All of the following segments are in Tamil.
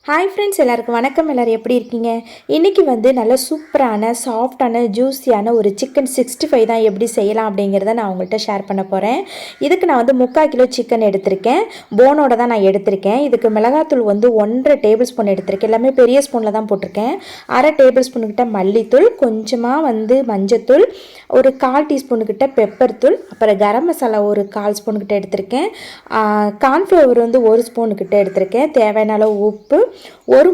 ஹாய் ஃப்ரெண்ட்ஸ், எல்லாருக்கும் வணக்கம். எல்லோரும் எப்படி இருக்கீங்க? இன்றைக்கி வந்து நல்ல சூப்பரான சாஃப்டான ஜூஸியான ஒரு சிக்கன் 65 தான் எப்படி செய்யலாம் அப்படிங்கிறத நான் உங்கள்கிட்ட ஷேர் பண்ண போகிறேன். இதுக்கு நான் வந்து 3/4 கிலோ சிக்கன் எடுத்திருக்கேன். போனோட தான் நான் எடுத்திருக்கேன். இதுக்கு மிளகாத்தூள் வந்து 1.5 டேபிள் ஸ்பூன் எடுத்திருக்கேன். எல்லாமே பெரிய ஸ்பூனில் தான் போட்டிருக்கேன். 1/2 டேபிள் ஸ்பூனுக்கிட்ட மல்லித்தூள், கொஞ்சமாக வந்து மஞ்சத்தூள், ஒரு 1/4 டீஸ்பூனுக்கிட்ட பெப்பர் தூள், அப்புறம் கரம் மசாலா ஒரு 1/4 ஸ்பூனுக்கிட்ட எடுத்திருக்கேன். கார்ன்ஃப்ளவர் வந்து 1 ஸ்பூனுக்கிட்ட எடுத்திருக்கேன். தேவையான அளவு உப்பு, ஒரு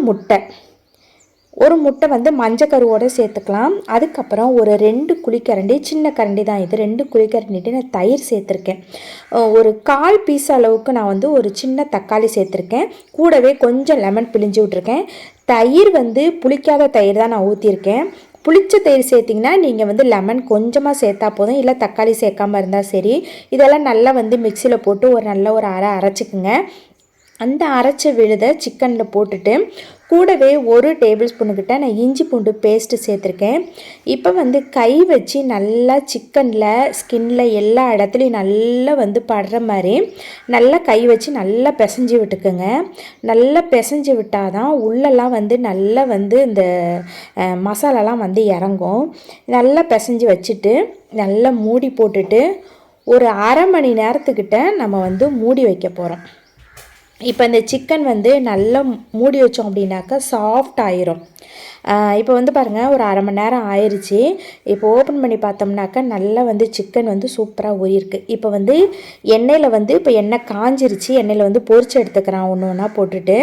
முட்டை வந்து மஞ்சக்கருவோடு சேர்த்துக்கலாம். அதுக்கப்புறம் ஒரு 2 குழிக்கரண்டி, சின்ன கரண்டி தான் இது, 2 குழிக்கரண்டிட்டு நான் தயிர் சேர்த்துருக்கேன். ஒரு 1/4 பீஸ் அளவுக்கு நான் வந்து ஒரு சின்ன தக்காளி சேர்த்துருக்கேன். கூடவே கொஞ்சம் லெமன் பிழிஞ்சு விட்ருக்கேன். தயிர் வந்து புளிக்காத தயிர் தான் நான் ஊற்றிருக்கேன். புளிச்ச தயிர் சேர்த்திங்கன்னா நீங்கள் வந்து லெமன் கொஞ்சமாக சேர்த்தா போதும், இல்லை தக்காளி சேர்க்காமல் இருந்தால் சரி. இதெல்லாம் நல்லா வந்து மிக்சியில் போட்டு ஒரு அரைச்சிக்குங்க. அந்த அரைச்ச விழுதை சிக்கனில் போட்டுட்டு கூடவே 1 டேபிள் ஸ்பூனுக்கிட்ட நான் இஞ்சி பூண்டு பேஸ்ட்டு சேர்த்துருக்கேன். இப்போ வந்து கை வச்சு நல்லா சிக்கனில் ஸ்கின்னில் எல்லா இடத்துலையும் நல்லா வந்து படுற மாதிரி நல்லா கை வச்சு நல்லா பிசைஞ்சு விட்டுக்குங்க. நல்லா பிசைஞ்சு விட்டால் தான் உள்ளெல்லாம் வந்து நல்லா வந்து இந்த மசாலாலாம் வந்து இறங்கும். நல்லா பிசைஞ்சு வச்சுட்டு நல்லா மூடி போட்டுட்டு ஒரு அரை மணி நேரத்துக்கிட்ட நம்ம வந்து மூடி வைக்க போகிறோம். இப்போ இந்த சிக்கன் வந்து நல்லா மூடி வச்சோம் அப்படின்னாக்கா சாஃப்ட் ஆயிரும். இப்போ வந்து பாருங்கள், ஒரு அரை மணி நேரம் ஆயிடுச்சு. இப்போ ஓப்பன் பண்ணி பார்த்தோம்னாக்கா நல்லா வந்து சிக்கன் வந்து சூப்பராக ஊறியிருக்கு. இப்போ வந்து எண்ணெயில் வந்து இப்போ எண்ணெய் காஞ்சிருச்சு. எண்ணெயில் வந்து பொரிச்சு எடுத்துக்கிறேன் ஒன்று ஒன்றா போட்டுட்டு.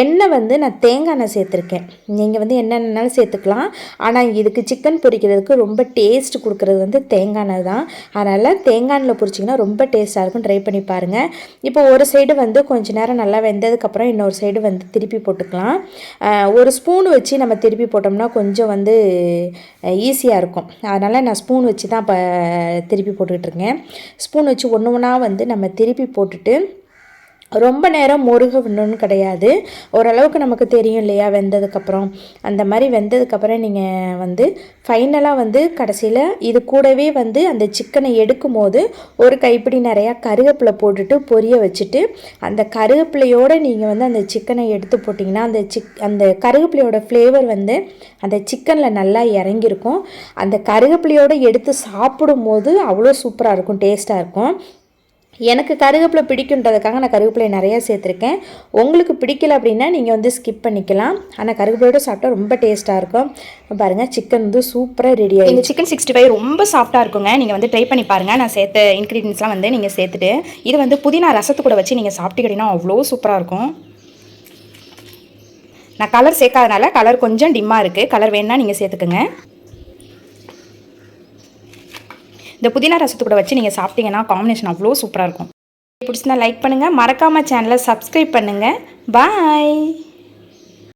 எண்ணெய் வந்து நான் தேங்காய் எண்ணெய் சேர்த்துருக்கேன். நீங்கள் வந்து என்னென்னாலும் சேர்த்துக்கலாம். ஆனால் இதுக்கு சிக்கன் பொரிக்கிறதுக்கு ரொம்ப டேஸ்ட் கொடுக்குறது வந்து தேங்காய் எண்ணெய் தான். அதனால் தேங்காய் எண்ணெயில் பொரிச்சிங்கன்னா ரொம்ப டேஸ்ட்டாக இருக்கும். ட்ரை பண்ணி பாருங்கள். இப்போ ஒரு சைடு வந்து கொஞ்சம் நேரம் நல்லா வெந்ததுக்கப்புறம் இன்னொரு சைடு வந்து திருப்பி போட்டுக்கலாம். ஒரு ஸ்பூன் வச்சு நம்ம திருப்பி போட்டோம்னா கொஞ்சம் வந்து ஈஸியாக இருக்கும். அதனால் நான் ஸ்பூன் வச்சு தான் இப்போ திருப்பி போட்டுக்கிட்டுருக்கேன். ஸ்பூன் வச்சு ஒன்று ஒன்றா வந்து நம்ம திருப்பி போட்டுட்டு ரொம்ப நேரம் முருக விடணும்னு கிடையாது. ஓரளவுக்கு நமக்கு தெரியும் இல்லையா வெந்ததுக்கப்புறம். அந்த மாதிரி வெந்ததுக்கப்புறம் நீங்கள் வந்து ஃபைனலாக வந்து கடைசியில் இது கூடவே வந்து அந்த சிக்கனை எடுக்கும் போது ஒரு கைப்பிடி நிறையா கருவேப்பிலை போட்டுட்டு பொரிய வச்சுட்டு அந்த கருவேப்பிலையோடு நீங்கள் வந்து அந்த சிக்கனை எடுத்து போட்டிங்கன்னா அந்த கருவேப்பிலையோட ஃப்ளேவர் வந்து அந்த சிக்கனில் நல்லா இறங்கியிருக்கும். அந்த கருவேப்பிலையோடு எடுத்து சாப்பிடும்போது அவ்வளோ சூப்பராக இருக்கும், டேஸ்ட்டாக இருக்கும். எனக்கு கருவேப்பிலை பிடிக்குன்றதுக்காக நான் கருவேப்பிலை நிறையா சேர்த்துருக்கேன். உங்களுக்கு பிடிக்கல அப்படின்னா நீங்கள் வந்து ஸ்கிப் பண்ணிக்கலாம். ஆனால் கருவேப்பிலையோடு சாப்பிட்டா ரொம்ப டேஸ்ட்டாக இருக்கும். பாருங்கள், சிக்கன் வந்து சூப்பராக ரெடி ஆகிடும். இந்த சிக்கன் 65 ரொம்ப சாஃப்ட்டாக இருக்குங்க. நீங்கள் வந்து ட்ரை பண்ணி பாருங்கள். நான் சேர்த்த இன்க்ரீடியன்ஸ்லாம் வந்து நீங்கள் சேர்த்துட்டு இது வந்து புதினா ரசத்து கூட வச்சு நீங்கள் சாப்பிட்டுக்கிட்டீங்கன்னா அவ்வளோ சூப்பராக இருக்கும். நான் கலர் சேர்க்காதனால கலர் கொஞ்சம் டிம்மாக இருக்குது. கலர் வேணுன்னா நீங்கள் சேர்த்துக்குங்க. இந்த புதினா ரசத்து கூட வச்சு நீங்கள் சாப்பிட்டீங்கன்னா காம்பினேஷன் அவ்வளோ சூப்பராக இருக்கும். பிடிச்சிருந்தா லைக் பண்ணுங்கள். மறக்காமல் சேனலை சப்ஸ்கிரைப் பண்ணுங்கள். பாய்.